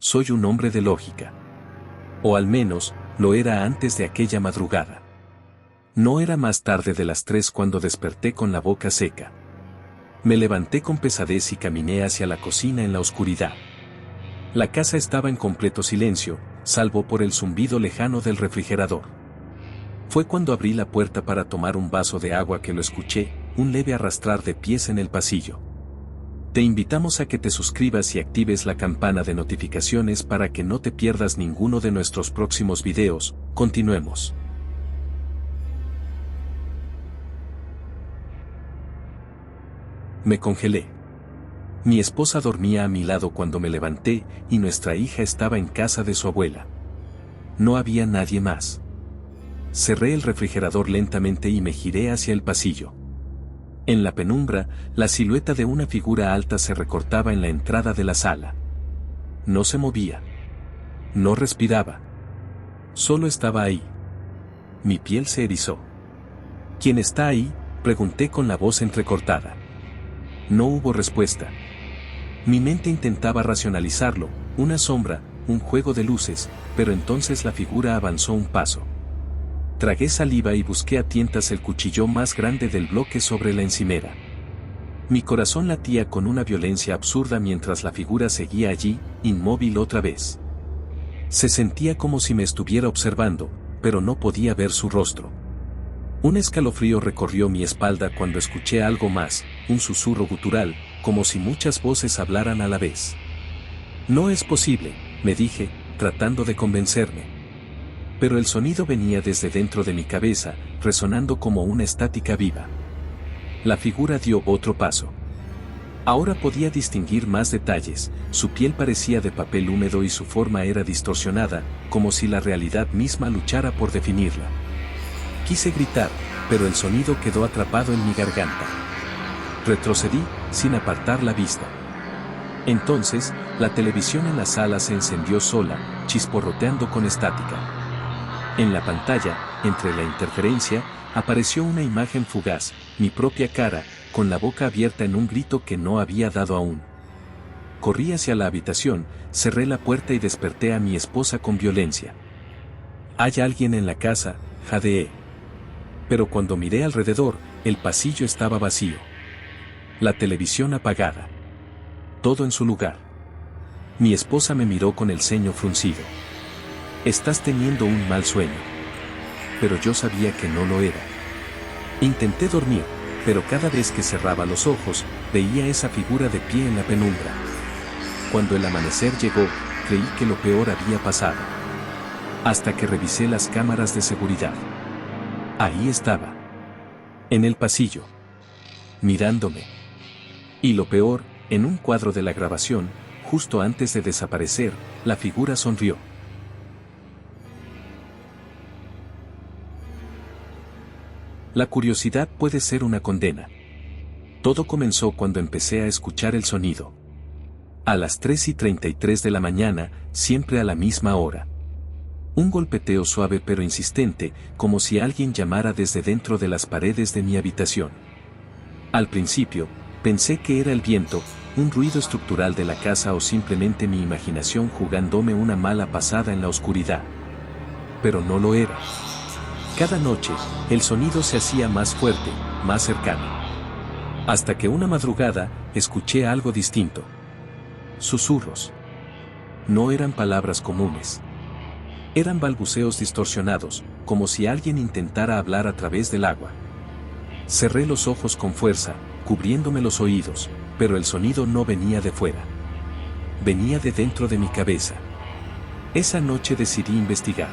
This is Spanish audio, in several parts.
Soy un hombre de lógica. O al menos, lo era antes de aquella madrugada. No era más tarde de las 3 cuando desperté con la boca seca. Me levanté con pesadez y caminé hacia la cocina en la oscuridad. La casa estaba en completo silencio, salvo por el zumbido lejano del refrigerador. Fue cuando abrí la puerta para tomar un vaso de agua que lo escuché, un leve arrastrar de pies en el pasillo. Te invitamos a que te suscribas y actives la campana de notificaciones para que no te pierdas ninguno de nuestros próximos videos. Continuemos. Me congelé. Mi esposa dormía a mi lado cuando me levanté y nuestra hija estaba en casa de su abuela. No había nadie más. Cerré el refrigerador lentamente y me giré hacia el pasillo. En la penumbra, la silueta de una figura alta se recortaba en la entrada de la sala. No se movía. No respiraba. Solo estaba ahí. Mi piel se erizó. ¿Quién está ahí?, pregunté con la voz entrecortada. No hubo respuesta. Mi mente intentaba racionalizarlo, una sombra, un juego de luces, pero entonces la figura avanzó un paso. Tragué saliva y busqué a tientas el cuchillo más grande del bloque sobre la encimera. Mi corazón latía con una violencia absurda mientras la figura seguía allí, inmóvil otra vez. Se sentía como si me estuviera observando, pero no podía ver su rostro. Un escalofrío recorrió mi espalda cuando escuché algo más, un susurro gutural, como si muchas voces hablaran a la vez. No es posible, me dije, tratando de convencerme. Pero el sonido venía desde dentro de mi cabeza, resonando como una estática viva. La figura dio otro paso. Ahora podía distinguir más detalles, su piel parecía de papel húmedo y su forma era distorsionada, como si la realidad misma luchara por definirla. Quise gritar, pero el sonido quedó atrapado en mi garganta. Retrocedí, sin apartar la vista. Entonces, la televisión en la sala se encendió sola, chisporroteando con estática. En la pantalla, entre la interferencia, apareció una imagen fugaz, mi propia cara, con la boca abierta en un grito que no había dado aún. Corrí hacia la habitación, cerré la puerta y desperté a mi esposa con violencia. «¿Hay alguien en la casa?», jadeé. Pero cuando miré alrededor, el pasillo estaba vacío. La televisión apagada. Todo en su lugar. Mi esposa me miró con el ceño fruncido. «Estás teniendo un mal sueño». Pero yo sabía que no lo era. Intenté dormir, pero cada vez que cerraba los ojos, veía esa figura de pie en la penumbra. Cuando el amanecer llegó, creí que lo peor había pasado. Hasta que revisé las cámaras de seguridad. Ahí estaba. En el pasillo. Mirándome. Y lo peor, en un cuadro de la grabación, justo antes de desaparecer, la figura sonrió. La curiosidad puede ser una condena. Todo comenzó cuando empecé a escuchar el sonido. A las 3:33 de la mañana, siempre a la misma hora. Un golpeteo suave pero insistente, como si alguien llamara desde dentro de las paredes de mi habitación. Al principio, pensé que era el viento, un ruido estructural de la casa o simplemente mi imaginación jugándome una mala pasada en la oscuridad. Pero no lo era. Cada noche, el sonido se hacía más fuerte, más cercano. Hasta que una madrugada, escuché algo distinto. Susurros. No eran palabras comunes. Eran balbuceos distorsionados, como si alguien intentara hablar a través del agua. Cerré los ojos con fuerza, cubriéndome los oídos, pero el sonido no venía de fuera. Venía de dentro de mi cabeza. Esa noche decidí investigar.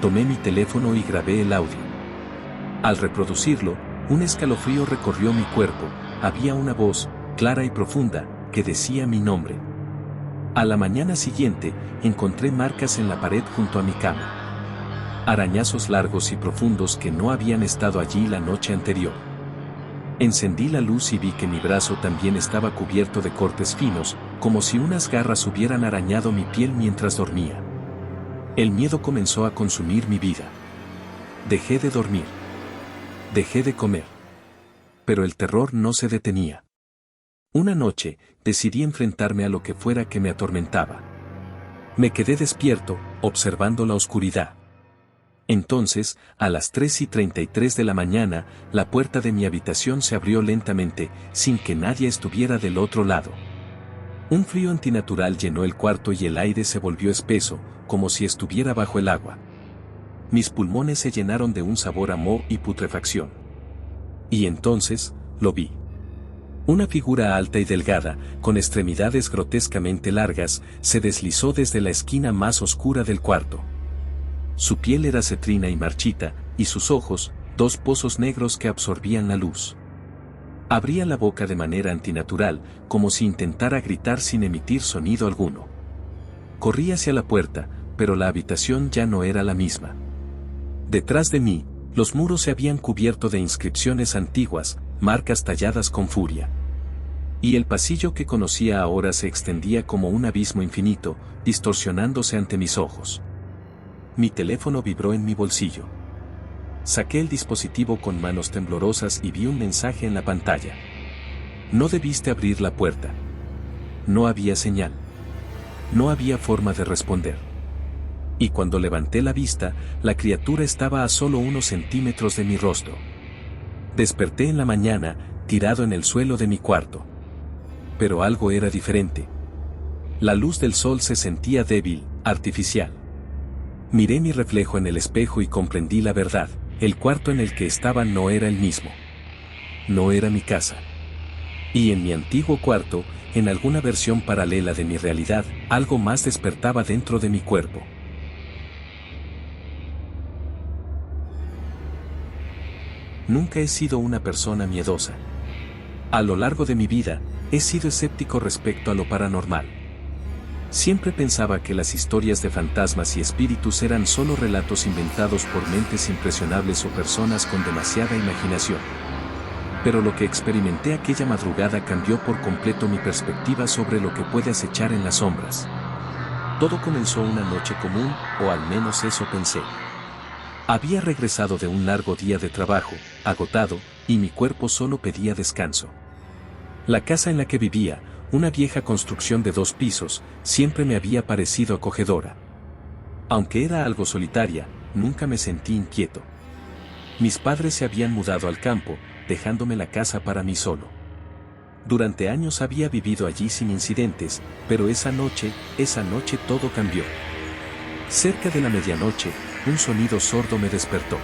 Tomé mi teléfono y grabé el audio. Al reproducirlo, un escalofrío recorrió mi cuerpo, había una voz, clara y profunda, que decía mi nombre. A la mañana siguiente, encontré marcas en la pared junto a mi cama. Arañazos largos y profundos que no habían estado allí la noche anterior. Encendí la luz y vi que mi brazo también estaba cubierto de cortes finos, como si unas garras hubieran arañado mi piel mientras dormía. El miedo comenzó a consumir mi vida. Dejé de dormir. Dejé de comer. Pero el terror no se detenía. Una noche, decidí enfrentarme a lo que fuera que me atormentaba. Me quedé despierto, observando la oscuridad. Entonces, a las 3:33 de la mañana, la puerta de mi habitación se abrió lentamente, sin que nadie estuviera del otro lado. Un frío antinatural llenó el cuarto y el aire se volvió espeso, como si estuviera bajo el agua. Mis pulmones se llenaron de un sabor a moho y putrefacción. Y entonces, lo vi. Una figura alta y delgada, con extremidades grotescamente largas, se deslizó desde la esquina más oscura del cuarto. Su piel era cetrina y marchita, y sus ojos, dos pozos negros que absorbían la luz. Abría la boca de manera antinatural, como si intentara gritar sin emitir sonido alguno. Corrí hacia la puerta, pero la habitación ya no era la misma. Detrás de mí, los muros se habían cubierto de inscripciones antiguas, marcas talladas con furia. Y el pasillo que conocía ahora se extendía como un abismo infinito, distorsionándose ante mis ojos. Mi teléfono vibró en mi bolsillo. Saqué el dispositivo con manos temblorosas y vi un mensaje en la pantalla. No debiste abrir la puerta. No había señal. No había forma de responder. Y cuando levanté la vista, la criatura estaba a solo unos centímetros de mi rostro. Desperté en la mañana, tirado en el suelo de mi cuarto. Pero algo era diferente. La luz del sol se sentía débil, artificial. Miré mi reflejo en el espejo y comprendí la verdad. El cuarto en el que estaba no era el mismo. No era mi casa. Y en mi antiguo cuarto, en alguna versión paralela de mi realidad, algo más despertaba dentro de mi cuerpo. Nunca he sido una persona miedosa. A lo largo de mi vida, he sido escéptico respecto a lo paranormal. Siempre pensaba que las historias de fantasmas y espíritus eran solo relatos inventados por mentes impresionables o personas con demasiada imaginación. Pero lo que experimenté aquella madrugada cambió por completo mi perspectiva sobre lo que puede acechar en las sombras. Todo comenzó una noche común, o al menos eso pensé. Había regresado de un largo día de trabajo, agotado, y mi cuerpo solo pedía descanso. La casa en la que vivía, una vieja construcción de 2 pisos, siempre me había parecido acogedora. Aunque era algo solitaria, nunca me sentí inquieto. Mis padres se habían mudado al campo, dejándome la casa para mí solo. Durante años había vivido allí sin incidentes, pero esa noche todo cambió. Cerca de la medianoche, un sonido sordo me despertó.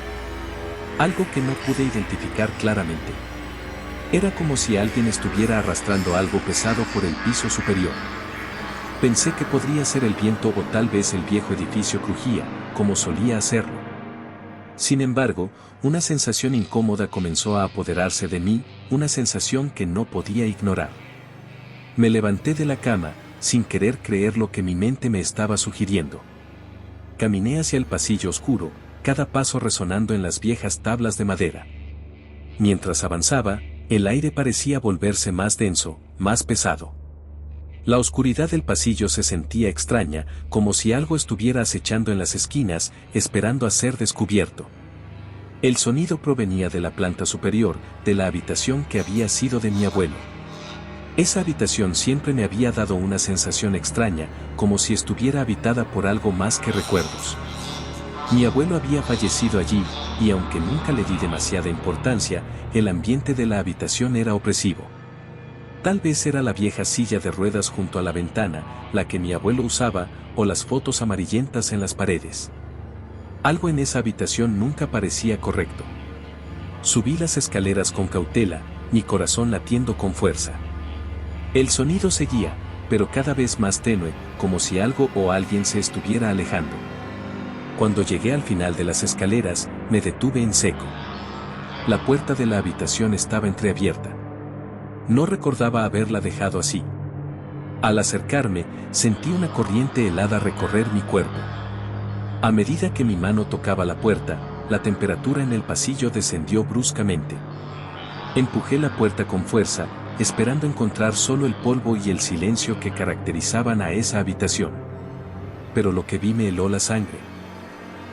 Algo que no pude identificar claramente. Era como si alguien estuviera arrastrando algo pesado por el piso superior. Pensé que podría ser el viento o tal vez el viejo edificio crujía, como solía hacerlo. Sin embargo, una sensación incómoda comenzó a apoderarse de mí, una sensación que no podía ignorar. Me levanté de la cama, sin querer creer lo que mi mente me estaba sugiriendo. Caminé hacia el pasillo oscuro, cada paso resonando en las viejas tablas de madera. Mientras avanzaba, el aire parecía volverse más denso, más pesado. La oscuridad del pasillo se sentía extraña, como si algo estuviera acechando en las esquinas, esperando a ser descubierto. El sonido provenía de la planta superior, de la habitación que había sido de mi abuelo. Esa habitación siempre me había dado una sensación extraña, como si estuviera habitada por algo más que recuerdos. Mi abuelo había fallecido allí, y aunque nunca le di demasiada importancia, el ambiente de la habitación era opresivo. Tal vez era la vieja silla de ruedas junto a la ventana, la que mi abuelo usaba, o las fotos amarillentas en las paredes. Algo en esa habitación nunca parecía correcto. Subí las escaleras con cautela, mi corazón latiendo con fuerza. El sonido seguía, pero cada vez más tenue, como si algo o alguien se estuviera alejando. Cuando llegué al final de las escaleras, me detuve en seco. La puerta de la habitación estaba entreabierta. No recordaba haberla dejado así. Al acercarme, sentí una corriente helada recorrer mi cuerpo. A medida que mi mano tocaba la puerta, la temperatura en el pasillo descendió bruscamente. Empujé la puerta con fuerza, esperando encontrar solo el polvo y el silencio que caracterizaban a esa habitación. Pero lo que vi me heló la sangre.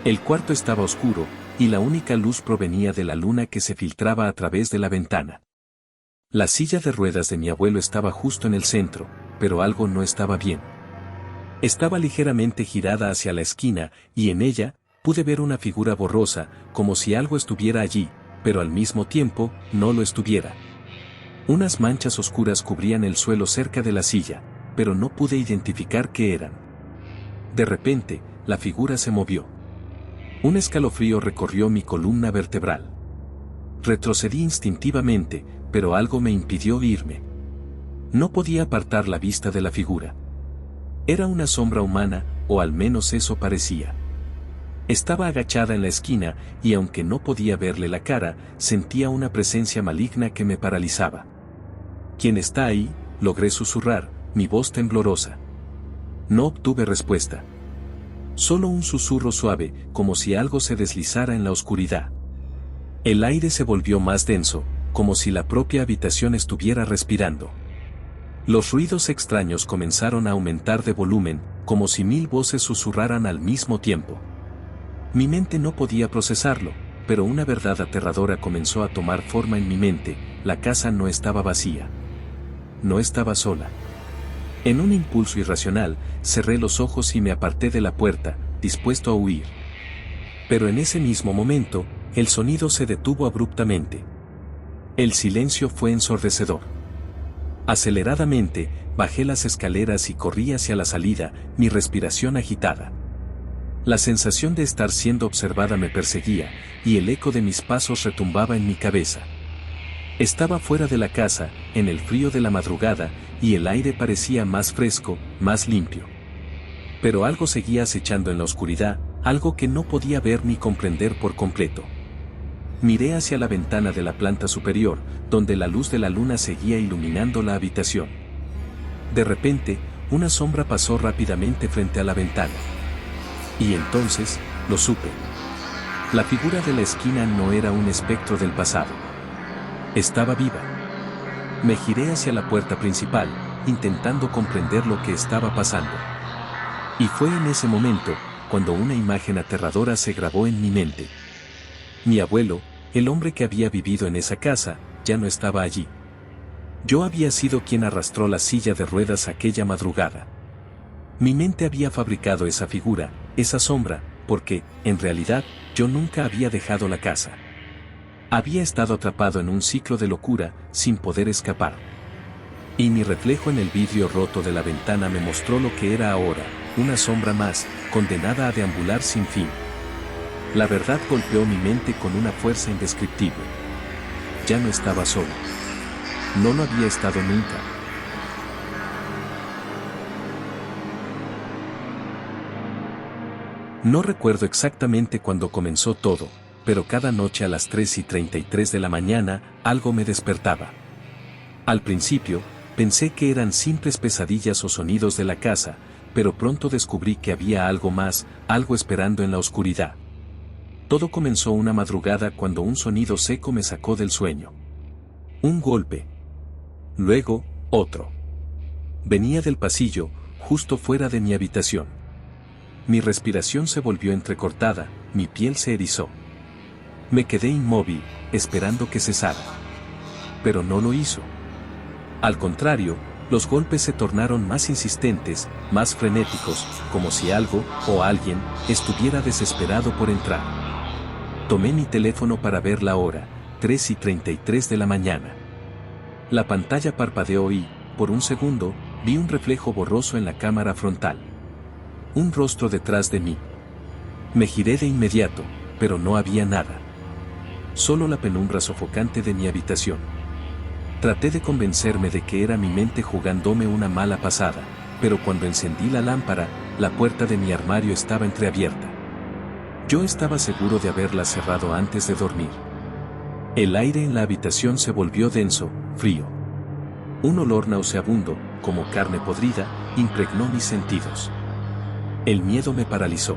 El cuarto estaba oscuro, y la única luz provenía de la luna que se filtraba a través de la ventana. La silla de ruedas de mi abuelo estaba justo en el centro, pero algo no estaba bien. Estaba ligeramente girada hacia la esquina, y en ella, pude ver una figura borrosa, como si algo estuviera allí, pero al mismo tiempo, no lo estuviera. Unas manchas oscuras cubrían el suelo cerca de la silla, pero no pude identificar qué eran. De repente, la figura se movió. Un escalofrío recorrió mi columna vertebral. Retrocedí instintivamente, pero algo me impidió irme. No podía apartar la vista de la figura. Era una sombra humana, o al menos eso parecía. Estaba agachada en la esquina, y aunque no podía verle la cara, sentía una presencia maligna que me paralizaba. ¿Quién está ahí?, logré susurrar, mi voz temblorosa. No obtuve respuesta. Solo un susurro suave, como si algo se deslizara en la oscuridad. El aire se volvió más denso, como si la propia habitación estuviera respirando. Los ruidos extraños comenzaron a aumentar de volumen, como si 1000 voces susurraran al mismo tiempo. Mi mente no podía procesarlo, pero una verdad aterradora comenzó a tomar forma en mi mente: la casa no estaba vacía. No estaba sola. En un impulso irracional, cerré los ojos y me aparté de la puerta, dispuesto a huir. Pero en ese mismo momento, el sonido se detuvo abruptamente. El silencio fue ensordecedor. Aceleradamente, bajé las escaleras y corrí hacia la salida, mi respiración agitada. La sensación de estar siendo observada me perseguía, y el eco de mis pasos retumbaba en mi cabeza. Estaba fuera de la casa, en el frío de la madrugada, y el aire parecía más fresco, más limpio. Pero algo seguía acechando en la oscuridad, algo que no podía ver ni comprender por completo. Miré hacia la ventana de la planta superior, donde la luz de la luna seguía iluminando la habitación. De repente, una sombra pasó rápidamente frente a la ventana. Y entonces, lo supe. La figura de la esquina no era un espectro del pasado. Estaba viva. Me giré hacia la puerta principal, intentando comprender lo que estaba pasando. Y fue en ese momento, cuando una imagen aterradora se grabó en mi mente. Mi abuelo, el hombre que había vivido en esa casa, ya no estaba allí. Yo había sido quien arrastró la silla de ruedas aquella madrugada. Mi mente había fabricado esa figura, esa sombra, porque, en realidad, yo nunca había dejado la casa. Había estado atrapado en un ciclo de locura, sin poder escapar. Y mi reflejo en el vidrio roto de la ventana me mostró lo que era ahora, una sombra más, condenada a deambular sin fin. La verdad golpeó mi mente con una fuerza indescriptible. Ya no estaba solo. No lo había estado nunca. No recuerdo exactamente cuándo comenzó todo, pero cada noche a las 3:33 de la mañana, algo me despertaba. Al principio, pensé que eran simples pesadillas o sonidos de la casa, pero pronto descubrí que había algo más, algo esperando en la oscuridad. Todo comenzó una madrugada cuando un sonido seco me sacó del sueño. Un golpe. Luego, otro. Venía del pasillo, justo fuera de mi habitación. Mi respiración se volvió entrecortada, mi piel se erizó. Me quedé inmóvil, esperando que cesara. Pero no lo hizo. Al contrario, los golpes se tornaron más insistentes, más frenéticos, como si algo, o alguien, estuviera desesperado por entrar. Tomé mi teléfono para ver la hora, 3:33 de la mañana. La pantalla parpadeó y, por un segundo, vi un reflejo borroso en la cámara frontal. Un rostro detrás de mí. Me giré de inmediato, pero no había nada. Solo la penumbra sofocante de mi habitación. Traté de convencerme de que era mi mente jugándome una mala pasada, pero cuando encendí la lámpara, la puerta de mi armario estaba entreabierta. Yo estaba seguro de haberla cerrado antes de dormir. El aire en la habitación se volvió denso, frío. Un olor nauseabundo, como carne podrida, impregnó mis sentidos. El miedo me paralizó.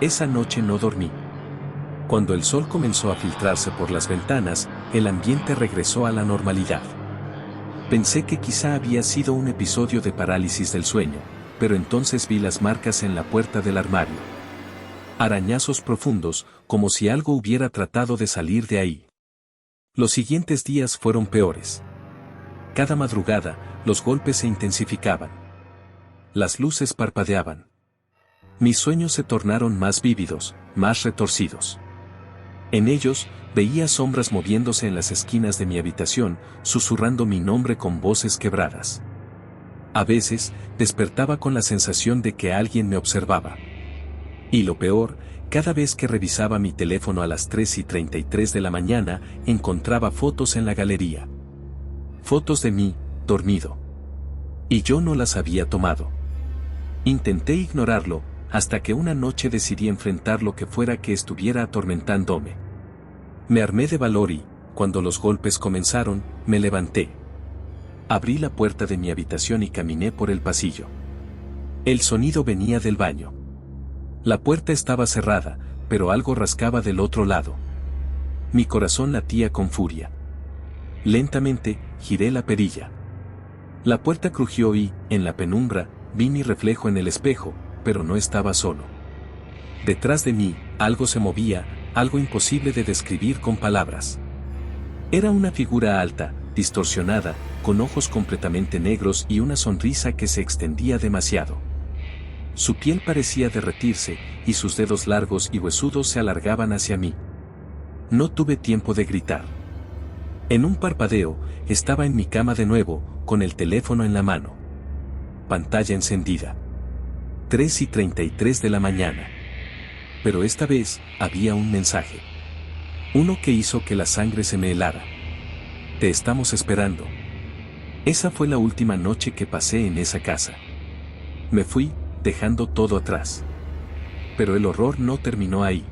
Esa noche no dormí. Cuando el sol comenzó a filtrarse por las ventanas, el ambiente regresó a la normalidad. Pensé que quizá había sido un episodio de parálisis del sueño, pero entonces vi las marcas en la puerta del armario. Arañazos profundos, como si algo hubiera tratado de salir de ahí. Los siguientes días fueron peores. Cada madrugada, los golpes se intensificaban. Las luces parpadeaban. Mis sueños se tornaron más vívidos, más retorcidos. En ellos, veía sombras moviéndose en las esquinas de mi habitación, susurrando mi nombre con voces quebradas. A veces, despertaba con la sensación de que alguien me observaba. Y lo peor, cada vez que revisaba mi teléfono a las 3:33 de la mañana, encontraba fotos en la galería. Fotos de mí, dormido. Y yo no las había tomado. Intenté ignorarlo, hasta que una noche decidí enfrentar lo que fuera que estuviera atormentándome. Me armé de valor y, cuando los golpes comenzaron, me levanté. Abrí la puerta de mi habitación y caminé por el pasillo. El sonido venía del baño. La puerta estaba cerrada, pero algo rascaba del otro lado. Mi corazón latía con furia. Lentamente, giré la perilla. La puerta crujió y, en la penumbra, vi mi reflejo en el espejo, pero no estaba solo. Detrás de mí, algo se movía, algo imposible de describir con palabras. Era una figura alta, distorsionada, con ojos completamente negros y una sonrisa que se extendía demasiado. Su piel parecía derretirse, y sus dedos largos y huesudos se alargaban hacia mí. No tuve tiempo de gritar. En un parpadeo, estaba en mi cama de nuevo, con el teléfono en la mano. Pantalla encendida. 3:33 de la mañana. Pero esta vez, había un mensaje. Uno que hizo que la sangre se me helara. Te estamos esperando. Esa fue la última noche que pasé en esa casa. Me fui, dejando todo atrás. Pero el horror no terminó ahí.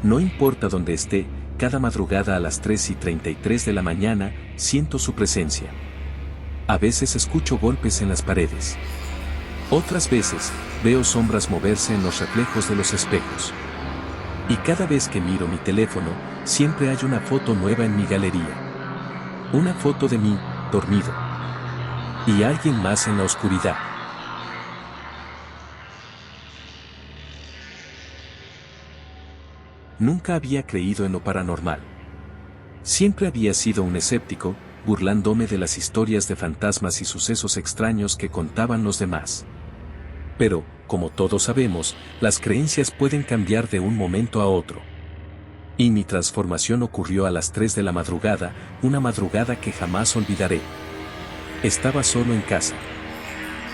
No importa dónde esté, cada madrugada a las 3:33 de la mañana, siento su presencia. A veces escucho golpes en las paredes. Otras veces, veo sombras moverse en los reflejos de los espejos. Y cada vez que miro mi teléfono, siempre hay una foto nueva en mi galería. Una foto de mí, dormido. Y alguien más en la oscuridad. Nunca había creído en lo paranormal. Siempre había sido un escéptico, burlándome de las historias de fantasmas y sucesos extraños que contaban los demás. Pero, como todos sabemos, las creencias pueden cambiar de un momento a otro. Y mi transformación ocurrió a las 3 de la madrugada, una madrugada que jamás olvidaré. Estaba solo en casa.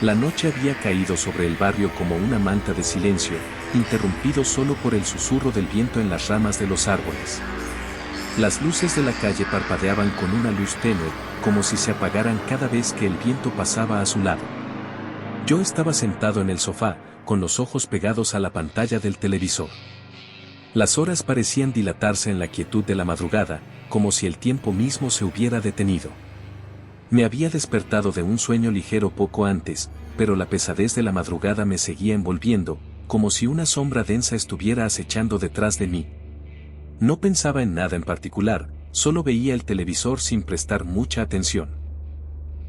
La noche había caído sobre el barrio como una manta de silencio, interrumpido solo por el susurro del viento en las ramas de los árboles. Las luces de la calle parpadeaban con una luz tenue, como si se apagaran cada vez que el viento pasaba a su lado. Yo estaba sentado en el sofá, con los ojos pegados a la pantalla del televisor. Las horas parecían dilatarse en la quietud de la madrugada, como si el tiempo mismo se hubiera detenido. Me había despertado de un sueño ligero poco antes, pero la pesadez de la madrugada me seguía envolviendo, como si una sombra densa estuviera acechando detrás de mí. No pensaba en nada en particular, solo veía el televisor sin prestar mucha atención.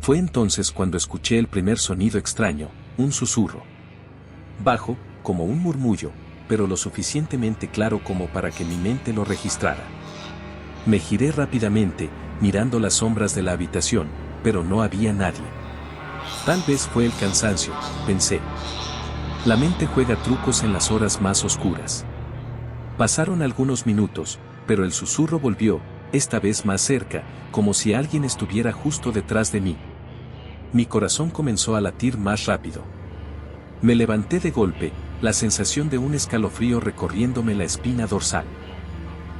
Fue entonces cuando escuché el primer sonido extraño, un susurro. Bajo, como un murmullo, pero lo suficientemente claro como para que mi mente lo registrara. Me giré rápidamente, mirando las sombras de la habitación, pero no había nadie. Tal vez fue el cansancio, pensé. La mente juega trucos en las horas más oscuras. Pasaron algunos minutos, pero el susurro volvió, esta vez más cerca, como si alguien estuviera justo detrás de mí. Mi corazón comenzó a latir más rápido. Me levanté de golpe, la sensación de un escalofrío recorriéndome la espina dorsal.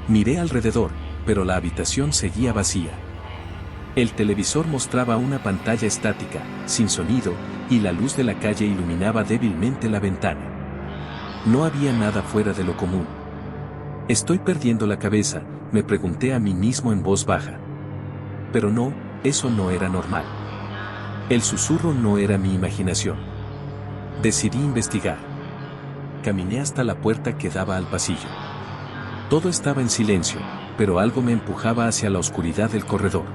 Miré alrededor, pero la habitación seguía vacía. El televisor mostraba una pantalla estática, sin sonido, y la luz de la calle iluminaba débilmente la ventana. No había nada fuera de lo común. ¿Estoy perdiendo la cabeza?, me pregunté a mí mismo en voz baja. Pero no, eso no era normal. El susurro no era mi imaginación. Decidí investigar. Caminé hasta la puerta que daba al pasillo. Todo estaba en silencio, pero algo me empujaba hacia la oscuridad del corredor.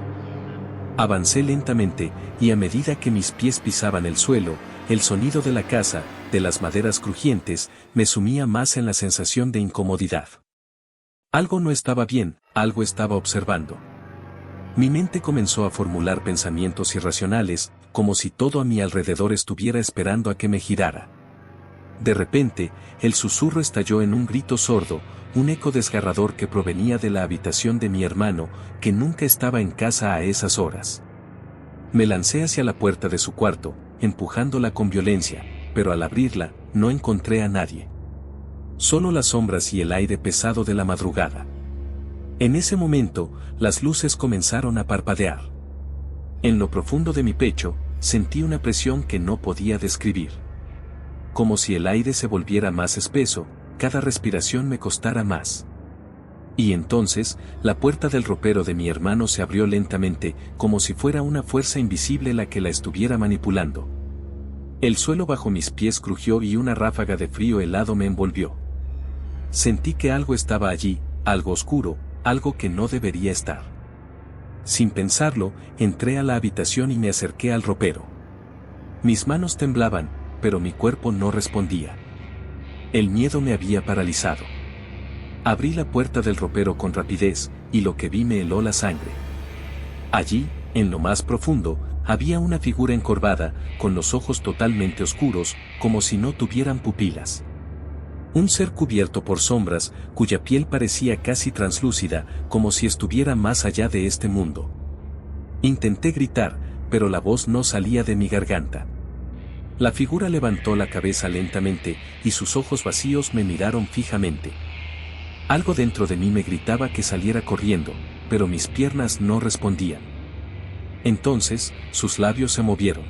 Avancé lentamente, y a medida que mis pies pisaban el suelo, el sonido de la casa, de las maderas crujientes, me sumía más en la sensación de incomodidad. Algo no estaba bien, algo estaba observando. Mi mente comenzó a formular pensamientos irracionales, como si todo a mi alrededor estuviera esperando a que me girara. De repente, el susurro estalló en un grito sordo, un eco desgarrador que provenía de la habitación de mi hermano, que nunca estaba en casa a esas horas. Me lancé hacia la puerta de su cuarto, empujándola con violencia, pero al abrirla, no encontré a nadie. Solo las sombras y el aire pesado de la madrugada. En ese momento, las luces comenzaron a parpadear. En lo profundo de mi pecho, sentí una presión que no podía describir. Como si el aire se volviera más espeso, cada respiración me costara más. Y entonces, la puerta del ropero de mi hermano se abrió lentamente, como si fuera una fuerza invisible la que la estuviera manipulando. El suelo bajo mis pies crujió y una ráfaga de frío helado me envolvió. Sentí que algo estaba allí, algo oscuro, algo que no debería estar. Sin pensarlo, entré a la habitación y me acerqué al ropero. Mis manos temblaban, pero mi cuerpo no respondía. El miedo me había paralizado. Abrí la puerta del ropero con rapidez, y lo que vi me heló la sangre. Allí, en lo más profundo, había una figura encorvada, con los ojos totalmente oscuros, como si no tuvieran pupilas. Un ser cubierto por sombras, cuya piel parecía casi translúcida, como si estuviera más allá de este mundo. Intenté gritar, pero la voz no salía de mi garganta. La figura levantó la cabeza lentamente, y sus ojos vacíos me miraron fijamente. Algo dentro de mí me gritaba que saliera corriendo, pero mis piernas no respondían. Entonces, sus labios se movieron.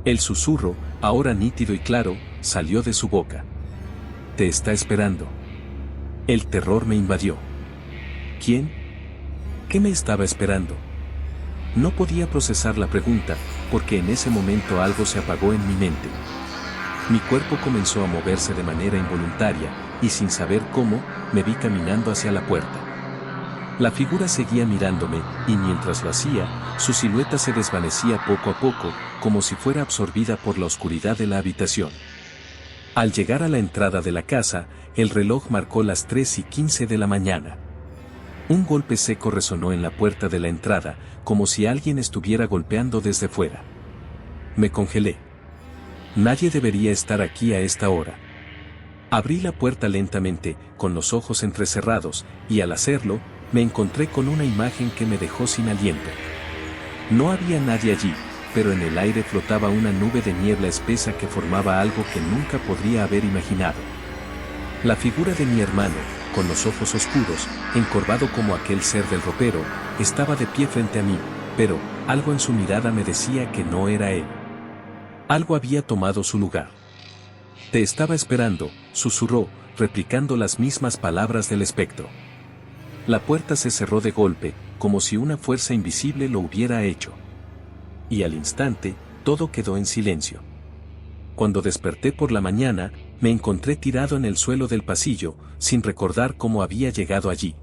El susurro, ahora nítido y claro, salió de su boca. Te está esperando. El terror me invadió. ¿Quién? ¿Qué me estaba esperando? No podía procesar la pregunta, porque en ese momento algo se apagó en mi mente. Mi cuerpo comenzó a moverse de manera involuntaria, y sin saber cómo, me vi caminando hacia la puerta. La figura seguía mirándome, y mientras lo hacía, su silueta se desvanecía poco a poco, como si fuera absorbida por la oscuridad de la habitación. Al llegar a la entrada de la casa, el reloj marcó las 3:15 de la mañana. Un golpe seco resonó en la puerta de la entrada, como si alguien estuviera golpeando desde fuera. Me congelé. Nadie debería estar aquí a esta hora. Abrí la puerta lentamente, con los ojos entrecerrados, y al hacerlo, me encontré con una imagen que me dejó sin aliento. No había nadie allí, pero en el aire flotaba una nube de niebla espesa que formaba algo que nunca podría haber imaginado. La figura de mi hermano, con los ojos oscuros, encorvado como aquel ser del ropero, estaba de pie frente a mí, pero algo en su mirada me decía que no era él. Algo había tomado su lugar. Te estaba esperando, susurró, replicando las mismas palabras del espectro. La puerta se cerró de golpe, como si una fuerza invisible lo hubiera hecho. Y al instante, todo quedó en silencio. Cuando desperté por la mañana, me encontré tirado en el suelo del pasillo, sin recordar cómo había llegado allí.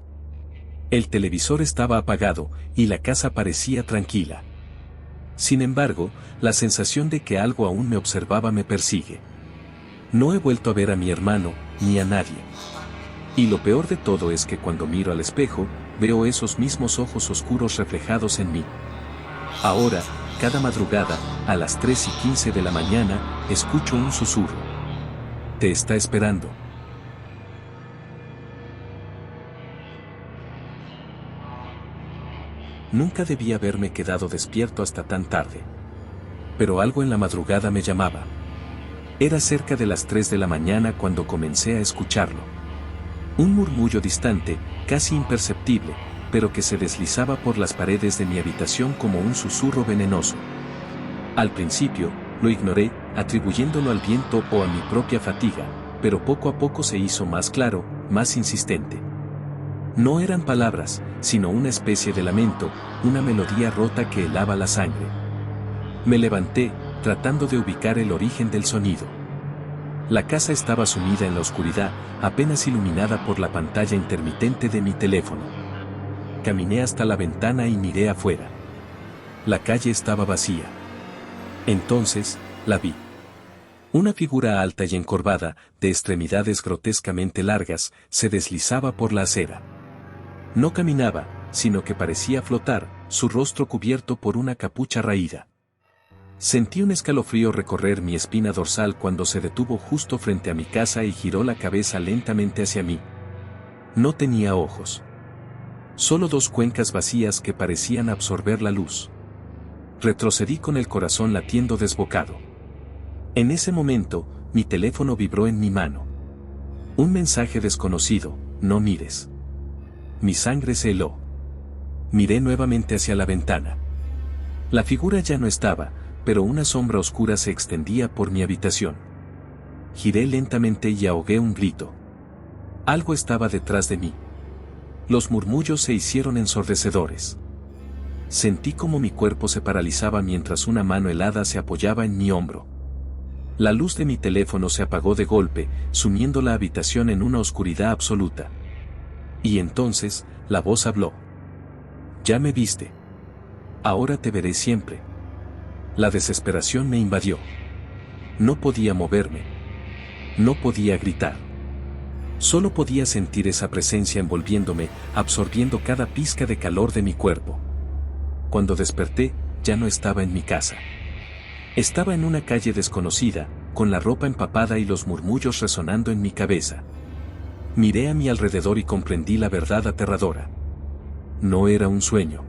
El televisor estaba apagado, y la casa parecía tranquila. Sin embargo, la sensación de que algo aún me observaba me persigue. No he vuelto a ver a mi hermano, ni a nadie. Y lo peor de todo es que cuando miro al espejo, veo esos mismos ojos oscuros reflejados en mí. Ahora, cada madrugada, a las 3:15 de la mañana, escucho un susurro. Te está esperando. Nunca debí haberme quedado despierto hasta tan tarde. Pero algo en la madrugada me llamaba. Era cerca de las 3 de la mañana cuando comencé a escucharlo. Un murmullo distante, casi imperceptible, pero que se deslizaba por las paredes de mi habitación como un susurro venenoso. Al principio, lo ignoré, atribuyéndolo al viento o a mi propia fatiga, pero poco a poco se hizo más claro, más insistente. No eran palabras, sino una especie de lamento, una melodía rota que helaba la sangre. Me levanté, tratando de ubicar el origen del sonido. La casa estaba sumida en la oscuridad, apenas iluminada por la pantalla intermitente de mi teléfono. Caminé hasta la ventana y miré afuera. La calle estaba vacía. Entonces, la vi. Una figura alta y encorvada, de extremidades grotescamente largas, se deslizaba por la acera. No caminaba, sino que parecía flotar, su rostro cubierto por una capucha raída. Sentí un escalofrío recorrer mi espina dorsal cuando se detuvo justo frente a mi casa y giró la cabeza lentamente hacia mí. No tenía ojos. Solo dos cuencas vacías que parecían absorber la luz. Retrocedí con el corazón latiendo desbocado. En ese momento, mi teléfono vibró en mi mano. Un mensaje desconocido: no mires. Mi sangre se heló. Miré nuevamente hacia la ventana. La figura ya no estaba, pero una sombra oscura se extendía por mi habitación. Giré lentamente y ahogué un grito. Algo estaba detrás de mí. Los murmullos se hicieron ensordecedores. Sentí como mi cuerpo se paralizaba mientras una mano helada se apoyaba en mi hombro. La luz de mi teléfono se apagó de golpe, sumiendo la habitación en una oscuridad absoluta. Y entonces, la voz habló. Ya me viste. Ahora te veré siempre. La desesperación me invadió. No podía moverme. No podía gritar. Solo podía sentir esa presencia envolviéndome, absorbiendo cada pizca de calor de mi cuerpo. Cuando desperté, ya no estaba en mi casa. Estaba en una calle desconocida, con la ropa empapada y los murmullos resonando en mi cabeza. Miré a mi alrededor y comprendí la verdad aterradora. No era un sueño.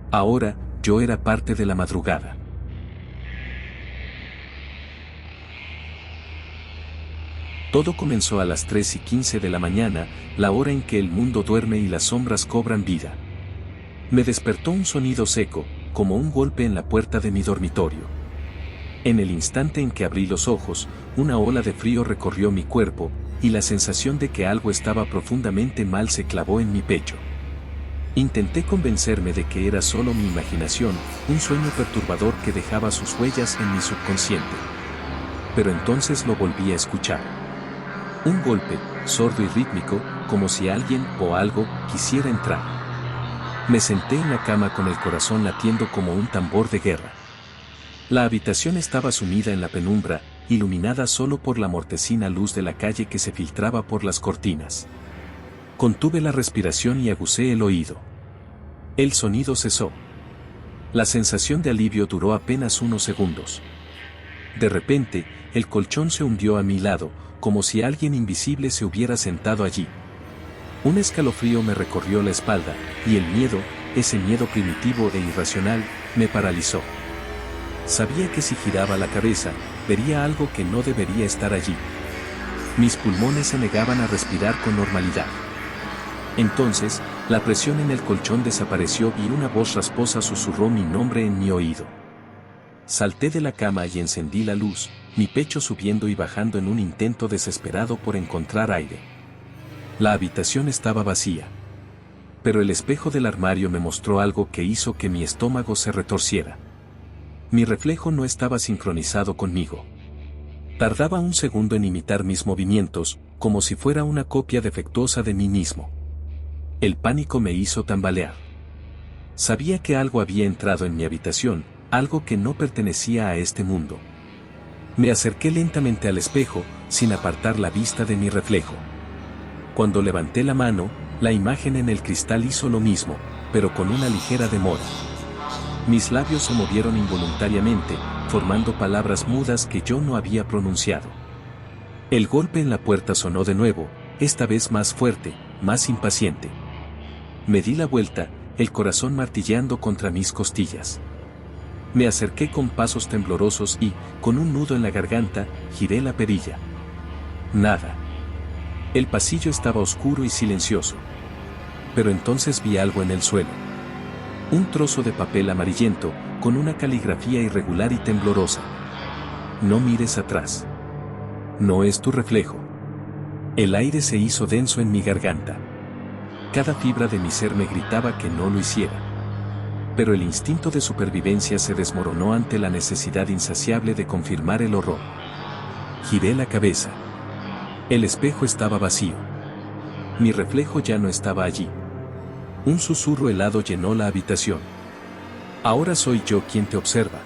Ahora, yo era parte de la madrugada. Todo comenzó a las 3:15 de la mañana, la hora en que el mundo duerme y las sombras cobran vida. Me despertó un sonido seco, como un golpe en la puerta de mi dormitorio. En el instante en que abrí los ojos, una ola de frío recorrió mi cuerpo, y la sensación de que algo estaba profundamente mal se clavó en mi pecho. Intenté convencerme de que era solo mi imaginación, un sueño perturbador que dejaba sus huellas en mi subconsciente. Pero entonces lo volví a escuchar. Un golpe, sordo y rítmico, como si alguien o algo quisiera entrar. Me senté en la cama con el corazón latiendo como un tambor de guerra. La habitación estaba sumida en la penumbra, iluminada solo por la mortecina luz de la calle que se filtraba por las cortinas. Contuve la respiración y aguzé el oído. El sonido cesó. La sensación de alivio duró apenas unos segundos. De repente, el colchón se hundió a mi lado, como si alguien invisible se hubiera sentado allí. Un escalofrío me recorrió la espalda, y el miedo, ese miedo primitivo e irracional, me paralizó. Sabía que si giraba la cabeza, vería algo que no debería estar allí. Mis pulmones se negaban a respirar con normalidad. Entonces, la presión en el colchón desapareció y una voz rasposa susurró mi nombre en mi oído. Salté de la cama y encendí la luz, mi pecho subiendo y bajando en un intento desesperado por encontrar aire. La habitación estaba vacía. Pero el espejo del armario me mostró algo que hizo que mi estómago se retorciera. Mi reflejo no estaba sincronizado conmigo. Tardaba un segundo en imitar mis movimientos, como si fuera una copia defectuosa de mí mismo. El pánico me hizo tambalear. Sabía que algo había entrado en mi habitación, algo que no pertenecía a este mundo. Me acerqué lentamente al espejo, sin apartar la vista de mi reflejo. Cuando levanté la mano, la imagen en el cristal hizo lo mismo, pero con una ligera demora. Mis labios se movieron involuntariamente, formando palabras mudas que yo no había pronunciado. El golpe en la puerta sonó de nuevo, esta vez más fuerte, más impaciente. Me di la vuelta, el corazón martilleando contra mis costillas. Me acerqué con pasos temblorosos y, con un nudo en la garganta, giré la perilla. Nada. El pasillo estaba oscuro y silencioso. Pero entonces vi algo en el suelo. Un trozo de papel amarillento, con una caligrafía irregular y temblorosa. No mires atrás. No es tu reflejo. El aire se hizo denso en mi garganta. Cada fibra de mi ser me gritaba que no lo hiciera. Pero el instinto de supervivencia se desmoronó ante la necesidad insaciable de confirmar el horror. Giré la cabeza. El espejo estaba vacío. Mi reflejo ya no estaba allí. Un susurro helado llenó la habitación. Ahora soy yo quien te observa.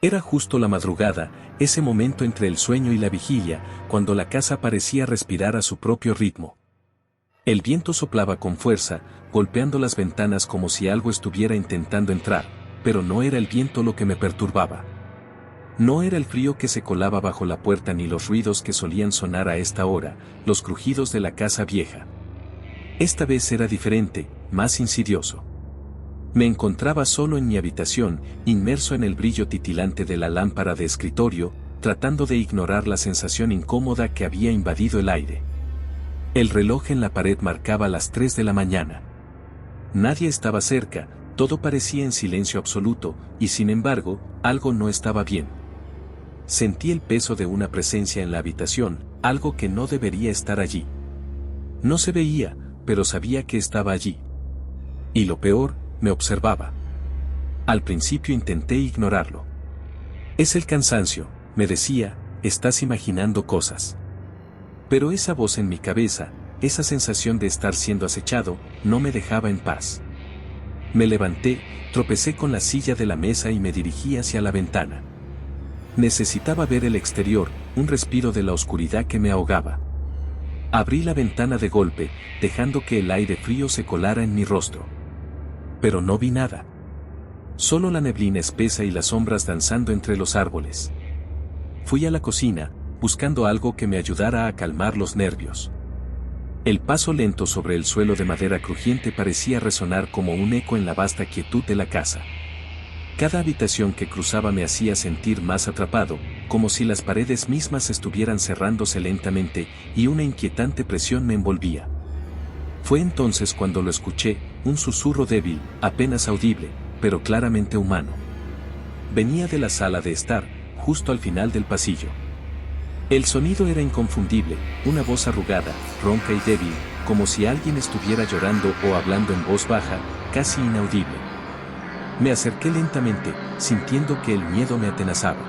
Era justo la madrugada, ese momento entre el sueño y la vigilia, cuando la casa parecía respirar a su propio ritmo. El viento soplaba con fuerza, golpeando las ventanas como si algo estuviera intentando entrar, pero no era el viento lo que me perturbaba. No era el frío que se colaba bajo la puerta ni los ruidos que solían sonar a esta hora, los crujidos de la casa vieja. Esta vez era diferente, más insidioso. Me encontraba solo en mi habitación, inmerso en el brillo titilante de la lámpara de escritorio, tratando de ignorar la sensación incómoda que había invadido el aire. El reloj en la pared marcaba las 3 de la mañana. Nadie estaba cerca, todo parecía en silencio absoluto, y sin embargo, algo no estaba bien. Sentí el peso de una presencia en la habitación, algo que no debería estar allí. No se veía, pero sabía que estaba allí. Y lo peor, me observaba. Al principio intenté ignorarlo. Es el cansancio, me decía, estás imaginando cosas. Pero esa voz en mi cabeza, esa sensación de estar siendo acechado, no me dejaba en paz. Me levanté, tropecé con la silla de la mesa y me dirigí hacia la ventana. Necesitaba ver el exterior, un respiro de la oscuridad que me ahogaba. Abrí la ventana de golpe, dejando que el aire frío se colara en mi rostro. Pero no vi nada. Solo la neblina espesa y las sombras danzando entre los árboles. Fui a la cocina, buscando algo que me ayudara a calmar los nervios. El paso lento sobre el suelo de madera crujiente parecía resonar como un eco en la vasta quietud de la casa. Cada habitación que cruzaba me hacía sentir más atrapado, como si las paredes mismas estuvieran cerrándose lentamente, y una inquietante presión me envolvía. Fue entonces cuando lo escuché, un susurro débil, apenas audible, pero claramente humano. Venía de la sala de estar, justo al final del pasillo. El sonido era inconfundible, una voz arrugada, ronca y débil, como si alguien estuviera llorando o hablando en voz baja, casi inaudible. Me acerqué lentamente, sintiendo que el miedo me atenazaba.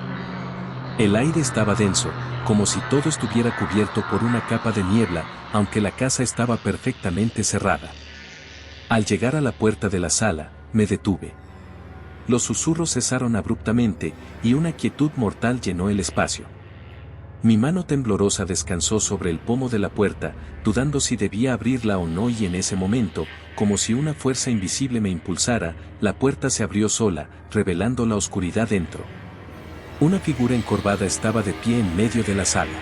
El aire estaba denso, como si todo estuviera cubierto por una capa de niebla, aunque la casa estaba perfectamente cerrada. Al llegar a la puerta de la sala, me detuve. Los susurros cesaron abruptamente, y una quietud mortal llenó el espacio. Mi mano temblorosa descansó sobre el pomo de la puerta, dudando si debía abrirla o no, y en ese momento, como si una fuerza invisible me impulsara, la puerta se abrió sola, revelando la oscuridad dentro. Una figura encorvada estaba de pie en medio de la sala.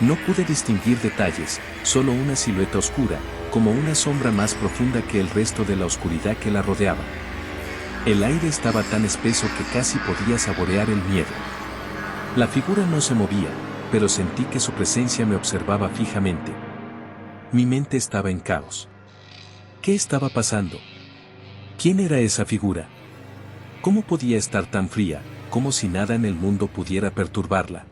No pude distinguir detalles, solo una silueta oscura, como una sombra más profunda que el resto de la oscuridad que la rodeaba. El aire estaba tan espeso que casi podía saborear el miedo. La figura no se movía, pero sentí que su presencia me observaba fijamente. Mi mente estaba en caos. ¿Qué estaba pasando? ¿Quién era esa figura? ¿Cómo podía estar tan fría, como si nada en el mundo pudiera perturbarla?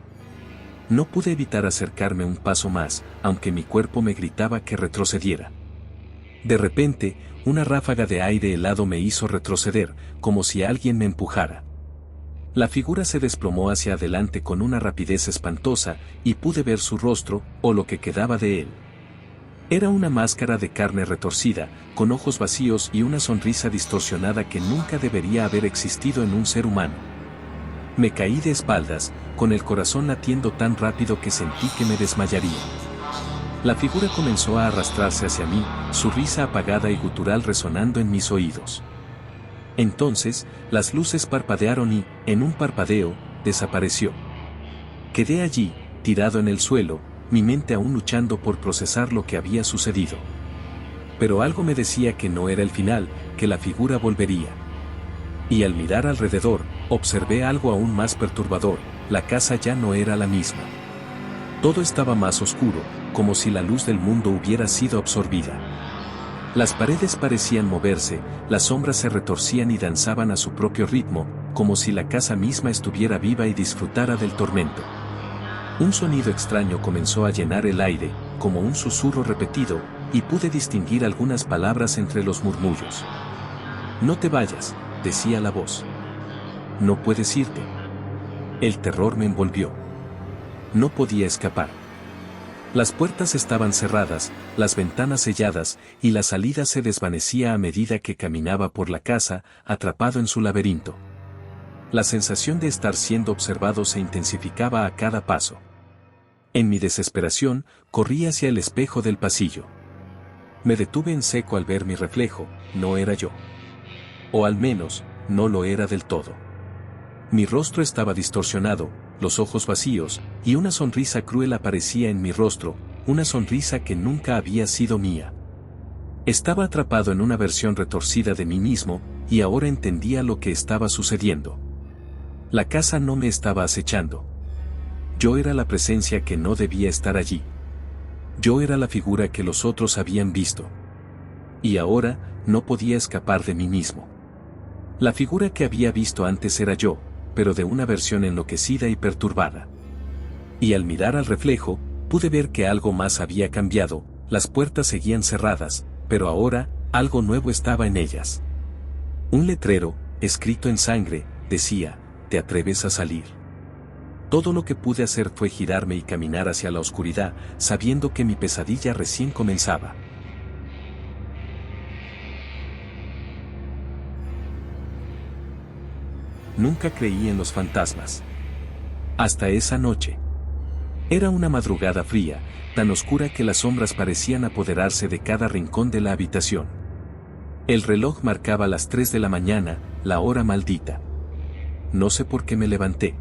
No pude evitar acercarme un paso más, aunque mi cuerpo me gritaba que retrocediera. De repente, una ráfaga de aire helado me hizo retroceder, como si alguien me empujara. La figura se desplomó hacia adelante con una rapidez espantosa, y pude ver su rostro, o lo que quedaba de él. Era una máscara de carne retorcida, con ojos vacíos y una sonrisa distorsionada que nunca debería haber existido en un ser humano. Me caí de espaldas, con el corazón latiendo tan rápido que sentí que me desmayaría. La figura comenzó a arrastrarse hacia mí, su risa apagada y gutural resonando en mis oídos. Entonces, las luces parpadearon y, en un parpadeo, desapareció. Quedé allí, tirado en el suelo, mi mente aún luchando por procesar lo que había sucedido. Pero algo me decía que no era el final, que la figura volvería. Y al mirar alrededor, observé algo aún más perturbador: la casa ya no era la misma. Todo estaba más oscuro, como si la luz del mundo hubiera sido absorbida. Las paredes parecían moverse, las sombras se retorcían y danzaban a su propio ritmo, como si la casa misma estuviera viva y disfrutara del tormento. Un sonido extraño comenzó a llenar el aire, como un susurro repetido, y pude distinguir algunas palabras entre los murmullos. «No te vayas», decía la voz. «No puedes irte». El terror me envolvió. No podía escapar. Las puertas estaban cerradas, las ventanas selladas, y la salida se desvanecía a medida que caminaba por la casa, atrapado en su laberinto. La sensación de estar siendo observado se intensificaba a cada paso. En mi desesperación, corrí hacia el espejo del pasillo. Me detuve en seco al ver mi reflejo, no era yo. O al menos, no lo era del todo. Mi rostro estaba distorsionado, los ojos vacíos, y una sonrisa cruel aparecía en mi rostro, una sonrisa que nunca había sido mía. Estaba atrapado en una versión retorcida de mí mismo, y ahora entendía lo que estaba sucediendo. La casa no me estaba acechando. Yo era la presencia que no debía estar allí. Yo era la figura que los otros habían visto. Y ahora, no podía escapar de mí mismo. La figura que había visto antes era yo, pero de una versión enloquecida y perturbada. Y al mirar al reflejo, pude ver que algo más había cambiado, las puertas seguían cerradas, pero ahora, algo nuevo estaba en ellas. Un letrero, escrito en sangre, decía, ¿te atreves a salir? Todo lo que pude hacer fue girarme y caminar hacia la oscuridad, sabiendo que mi pesadilla recién comenzaba. Nunca creí en los fantasmas. Hasta esa noche. Era una madrugada fría, tan oscura que las sombras parecían apoderarse de cada rincón de la habitación. El reloj marcaba las 3 de la mañana, la hora maldita. No sé por qué me levanté.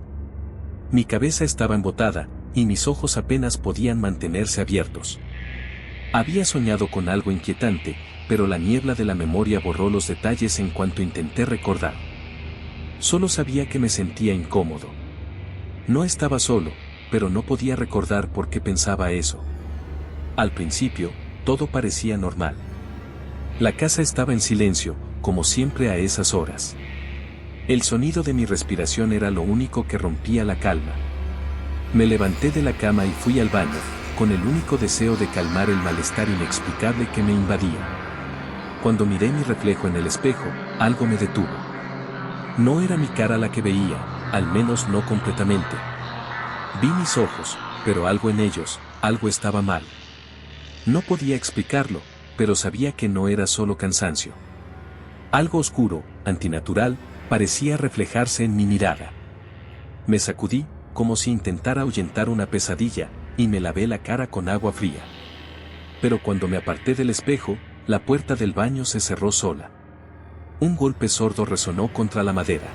Mi cabeza estaba embotada, y mis ojos apenas podían mantenerse abiertos. Había soñado con algo inquietante, pero la niebla de la memoria borró los detalles en cuanto intenté recordar. Solo sabía que me sentía incómodo. No estaba solo, pero no podía recordar por qué pensaba eso. Al principio, todo parecía normal. La casa estaba en silencio, como siempre a esas horas. El sonido de mi respiración era lo único que rompía la calma. Me levanté de la cama y fui al baño, con el único deseo de calmar el malestar inexplicable que me invadía. Cuando miré mi reflejo en el espejo, algo me detuvo. No era mi cara la que veía, al menos no completamente. Vi mis ojos, pero algo en ellos, algo estaba mal. No podía explicarlo, pero sabía que no era solo cansancio. Algo oscuro, antinatural, parecía reflejarse en mi mirada. Me sacudí, como si intentara ahuyentar una pesadilla, y me lavé la cara con agua fría. Pero cuando me aparté del espejo, la puerta del baño se cerró sola. Un golpe sordo resonó contra la madera.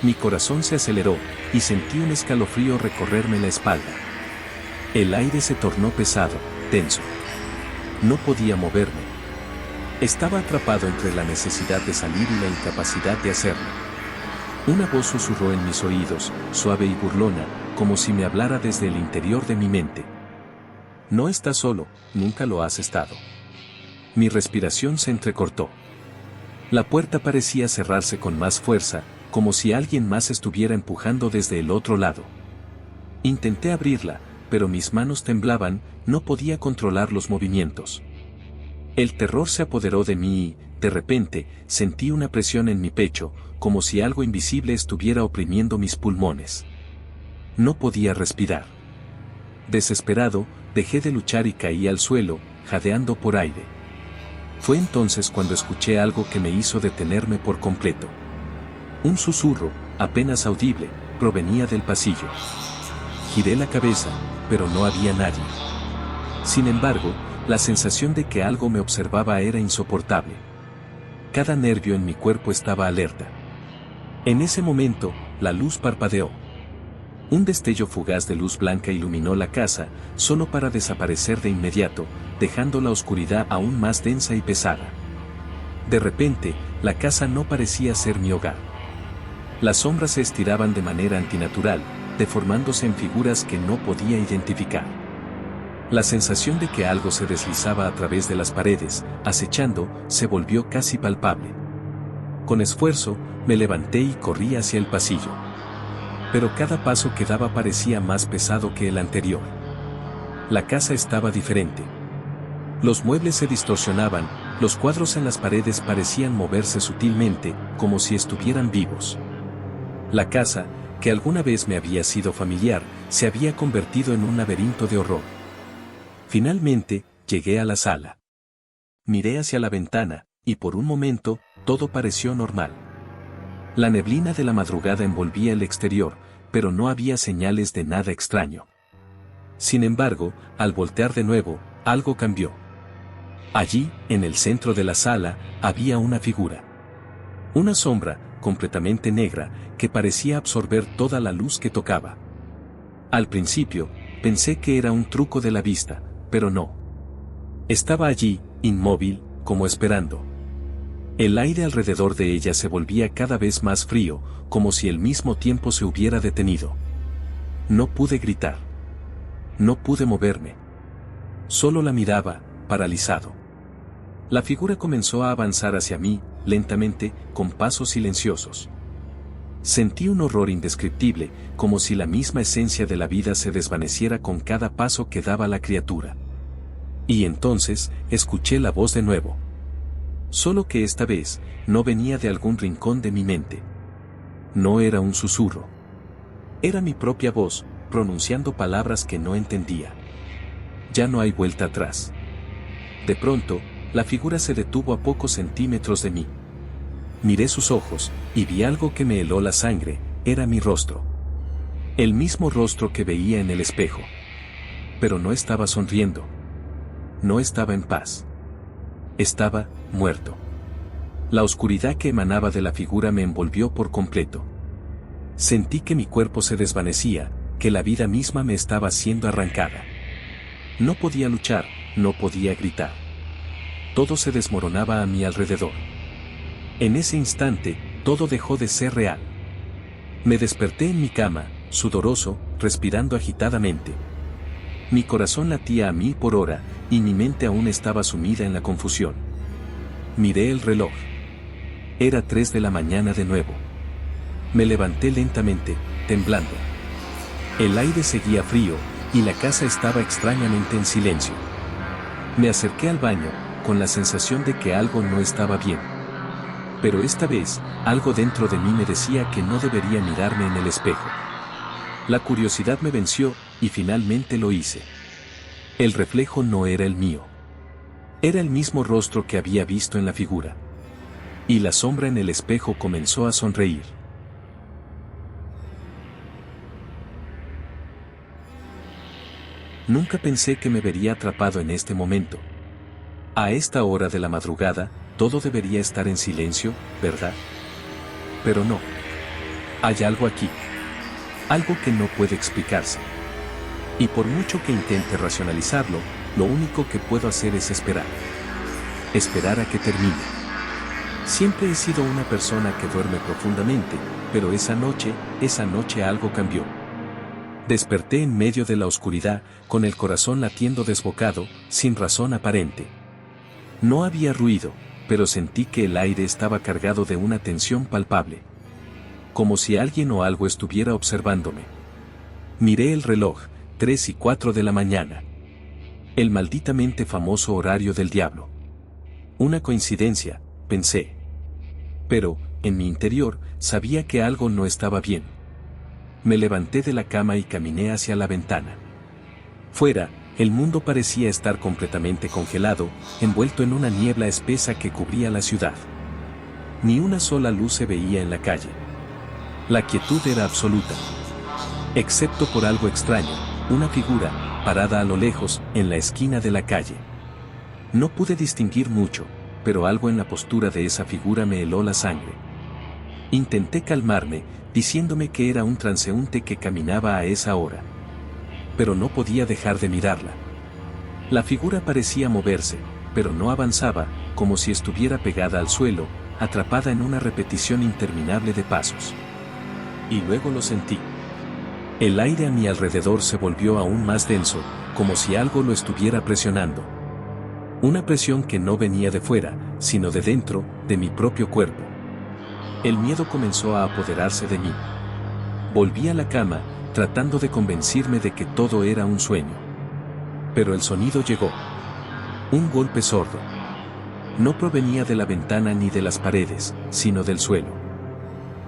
Mi corazón se aceleró, y sentí un escalofrío recorrerme la espalda. El aire se tornó pesado, tenso. No podía moverme. Estaba atrapado entre la necesidad de salir y la incapacidad de hacerlo. Una voz susurró en mis oídos, suave y burlona, como si me hablara desde el interior de mi mente. No estás solo, nunca lo has estado. Mi respiración se entrecortó. La puerta parecía cerrarse con más fuerza, como si alguien más estuviera empujando desde el otro lado. Intenté abrirla, pero mis manos temblaban, no podía controlar los movimientos. El terror se apoderó de mí y, de repente, sentí una presión en mi pecho, como si algo invisible estuviera oprimiendo mis pulmones. No podía respirar. Desesperado, dejé de luchar y caí al suelo, jadeando por aire. Fue entonces cuando escuché algo que me hizo detenerme por completo. Un susurro, apenas audible, provenía del pasillo. Giré la cabeza, pero no había nadie. Sin embargo, la sensación de que algo me observaba era insoportable. Cada nervio en mi cuerpo estaba alerta. En ese momento, la luz parpadeó. Un destello fugaz de luz blanca iluminó la casa, solo para desaparecer de inmediato, dejando la oscuridad aún más densa y pesada. De repente, la casa no parecía ser mi hogar. Las sombras se estiraban de manera antinatural, deformándose en figuras que no podía identificar. La sensación de que algo se deslizaba a través de las paredes, acechando, se volvió casi palpable. Con esfuerzo, me levanté y corrí hacia el pasillo. Pero cada paso que daba parecía más pesado que el anterior. La casa estaba diferente. Los muebles se distorsionaban, los cuadros en las paredes parecían moverse sutilmente, como si estuvieran vivos. La casa, que alguna vez me había sido familiar, se había convertido en un laberinto de horror. Finalmente, llegué a la sala. Miré hacia la ventana, y por un momento, todo pareció normal. La neblina de la madrugada envolvía el exterior, pero no había señales de nada extraño. Sin embargo, al voltear de nuevo, algo cambió. Allí, en el centro de la sala, había una figura. Una sombra, completamente negra, que parecía absorber toda la luz que tocaba. Al principio, pensé que era un truco de la vista, pero no. Estaba allí, inmóvil, como esperando. El aire alrededor de ella se volvía cada vez más frío, como si el mismo tiempo se hubiera detenido. No pude gritar. No pude moverme. Solo la miraba, paralizado. La figura comenzó a avanzar hacia mí, lentamente, con pasos silenciosos. Sentí un horror indescriptible, como si la misma esencia de la vida se desvaneciera con cada paso que daba la criatura. Y entonces, escuché la voz de nuevo. Solo que esta vez, no venía de algún rincón de mi mente. No era un susurro. Era mi propia voz, pronunciando palabras que no entendía. Ya no hay vuelta atrás. De pronto, la figura se detuvo a pocos centímetros de mí. Miré sus ojos, y vi algo que me heló la sangre, era mi rostro. El mismo rostro que veía en el espejo. Pero no estaba sonriendo. No estaba en paz. Estaba muerto. La oscuridad que emanaba de la figura me envolvió por completo. Sentí que mi cuerpo se desvanecía, que la vida misma me estaba siendo arrancada. No podía luchar, no podía gritar. Todo se desmoronaba a mi alrededor. En ese instante, todo dejó de ser real. Me desperté en mi cama, sudoroso, respirando agitadamente. Mi corazón latía a 1000 por hora, y mi mente aún estaba sumida en la confusión. Miré el reloj. Era 3 de la mañana de nuevo. Me levanté lentamente, temblando. El aire seguía frío, y la casa estaba extrañamente en silencio. Me acerqué al baño, con la sensación de que algo no estaba bien. Pero esta vez, algo dentro de mí me decía que no debería mirarme en el espejo. La curiosidad me venció, y finalmente lo hice. El reflejo no era el mío. Era el mismo rostro que había visto en la figura. Y la sombra en el espejo comenzó a sonreír. Nunca pensé que me vería atrapado en este momento. A esta hora de la madrugada, todo debería estar en silencio, ¿verdad? Pero no. Hay algo aquí. Algo que no puede explicarse. Y por mucho que intente racionalizarlo, lo único que puedo hacer es esperar. Esperar a que termine. Siempre he sido una persona que duerme profundamente, pero esa noche algo cambió. Desperté en medio de la oscuridad, con el corazón latiendo desbocado, sin razón aparente. No había ruido, pero sentí que el aire estaba cargado de una tensión palpable. Como si alguien o algo estuviera observándome. Miré el reloj, 3:04 de la mañana. El malditamente famoso horario del diablo. Una coincidencia, pensé. Pero, en mi interior, sabía que algo no estaba bien. Me levanté de la cama y caminé hacia la ventana. Fuera, el mundo parecía estar completamente congelado, envuelto en una niebla espesa que cubría la ciudad. Ni una sola luz se veía en la calle. La quietud era absoluta. Excepto por algo extraño, una figura, parada a lo lejos, en la esquina de la calle. No pude distinguir mucho, pero algo en la postura de esa figura me heló la sangre. Intenté calmarme, diciéndome que era un transeúnte que caminaba a esa hora. Pero no podía dejar de mirarla. La figura parecía moverse, pero no avanzaba, como si estuviera pegada al suelo, atrapada en una repetición interminable de pasos. Y luego lo sentí. El aire a mi alrededor se volvió aún más denso, como si algo lo estuviera presionando. Una presión que no venía de fuera, sino de dentro, de mi propio cuerpo. El miedo comenzó a apoderarse de mí. Volví a la cama, tratando de convencerme de que todo era un sueño. Pero el sonido llegó. Un golpe sordo. No provenía de la ventana ni de las paredes, sino del suelo.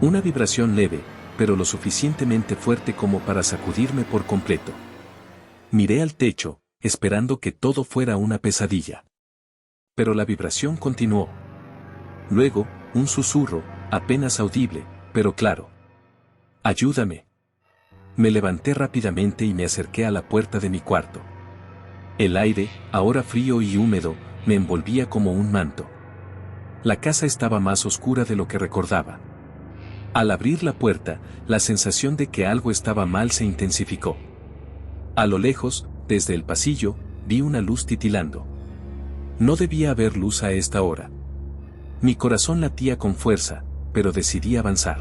Una vibración leve, pero lo suficientemente fuerte como para sacudirme por completo. Miré al techo, esperando que todo fuera una pesadilla. Pero la vibración continuó. Luego, un susurro, apenas audible, pero claro. ¡Ayúdame! Me levanté rápidamente y me acerqué a la puerta de mi cuarto. El aire, ahora frío y húmedo, me envolvía como un manto. La casa estaba más oscura de lo que recordaba. Al abrir la puerta, la sensación de que algo estaba mal se intensificó. A lo lejos, desde el pasillo, vi una luz titilando. No debía haber luz a esta hora. Mi corazón latía con fuerza, pero decidí avanzar.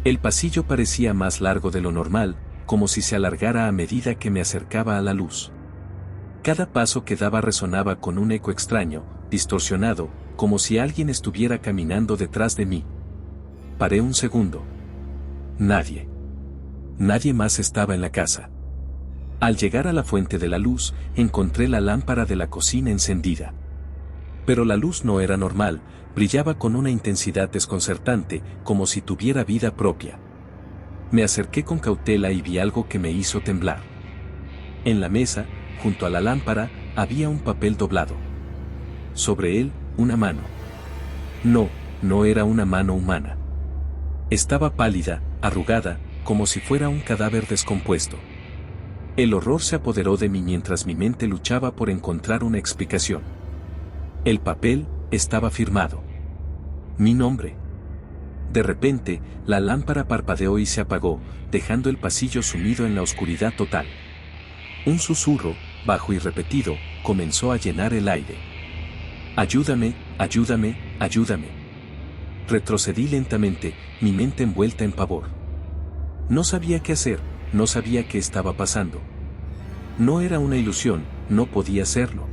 El pasillo parecía más largo de lo normal, como si se alargara a medida que me acercaba a la luz. Cada paso que daba resonaba con un eco extraño, distorsionado, como si alguien estuviera caminando detrás de mí. Paré un segundo. Nadie. Nadie más estaba en la casa. Al llegar a la fuente de la luz, encontré la lámpara de la cocina encendida. Pero la luz no era normal, brillaba con una intensidad desconcertante, como si tuviera vida propia. Me acerqué con cautela y vi algo que me hizo temblar. En la mesa, junto a la lámpara, había un papel doblado. Sobre él, una mano. No, no era una mano humana. Estaba pálida, arrugada, como si fuera un cadáver descompuesto. El horror se apoderó de mí mientras mi mente luchaba por encontrar una explicación. El papel estaba firmado. Mi nombre. De repente, la lámpara parpadeó y se apagó, dejando el pasillo sumido en la oscuridad total. Un susurro, bajo y repetido, comenzó a llenar el aire. Ayúdame, ayúdame, ayúdame. Retrocedí lentamente, mi mente envuelta en pavor. No sabía qué hacer, no sabía qué estaba pasando. No era una ilusión, no podía serlo.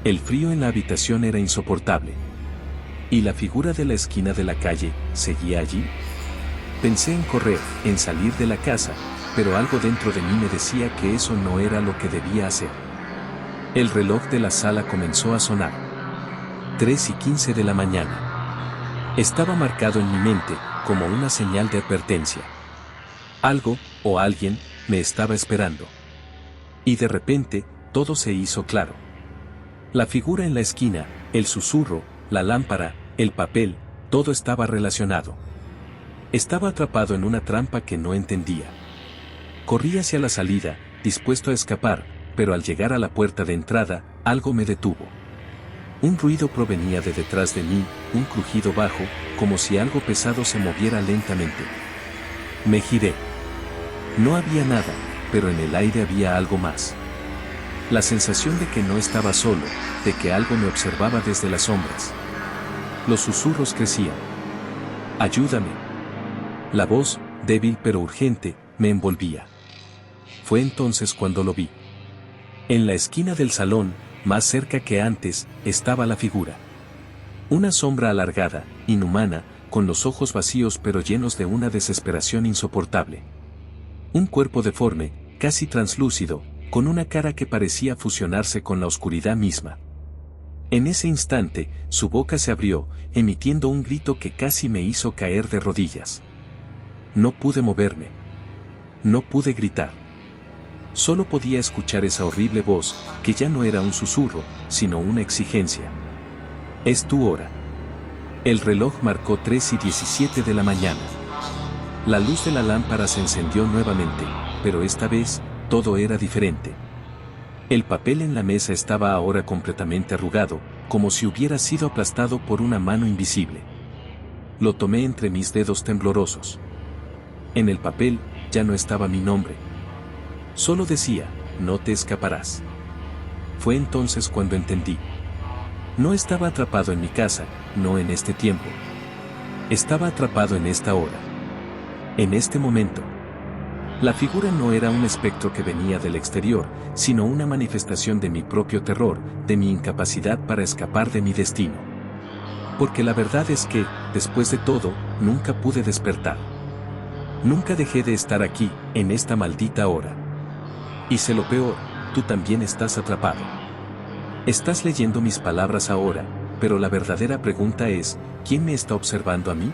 El frío en la habitación era insoportable. ¿Y la figura de la esquina de la calle seguía allí? Pensé en correr, en salir de la casa, pero algo dentro de mí me decía que eso no era lo que debía hacer. El reloj de la sala comenzó a sonar. 3:15 de la mañana. Estaba marcado en mi mente, como una señal de advertencia. Algo, o alguien, me estaba esperando. Y de repente, todo se hizo claro. La figura en la esquina, el susurro, la lámpara, el papel, todo estaba relacionado. Estaba atrapado en una trampa que no entendía. Corrí hacia la salida, dispuesto a escapar, pero al llegar a la puerta de entrada, algo me detuvo. Un ruido provenía de detrás de mí, un crujido bajo, como si algo pesado se moviera lentamente. Me giré. No había nada, pero en el aire había algo más. La sensación de que no estaba solo, de que algo me observaba desde las sombras. Los susurros crecían. Ayúdame. La voz, débil pero urgente, me envolvía. Fue entonces cuando lo vi. En la esquina del salón, más cerca que antes, estaba la figura. Una sombra alargada, inhumana, con los ojos vacíos pero llenos de una desesperación insoportable. Un cuerpo deforme, casi translúcido, con una cara que parecía fusionarse con la oscuridad misma. En ese instante, su boca se abrió, emitiendo un grito que casi me hizo caer de rodillas. No pude moverme. No pude gritar. Solo podía escuchar esa horrible voz, que ya no era un susurro, sino una exigencia. Es tu hora. El reloj marcó 3:17 de la mañana. La luz de la lámpara se encendió nuevamente, pero esta vez, todo era diferente. El papel en la mesa estaba ahora completamente arrugado, como si hubiera sido aplastado por una mano invisible. Lo tomé entre mis dedos temblorosos. En el papel, ya no estaba mi nombre. Solo decía, no te escaparás. Fue entonces cuando entendí. No estaba atrapado en mi casa, no en este tiempo. Estaba atrapado en esta hora. En este momento. La figura no era un espectro que venía del exterior, sino una manifestación de mi propio terror, de mi incapacidad para escapar de mi destino. Porque la verdad es que, después de todo, nunca pude despertar. Nunca dejé de estar aquí, en esta maldita hora. Y sé lo peor, tú también estás atrapado. Estás leyendo mis palabras ahora, pero la verdadera pregunta es, ¿quién me está observando a mí?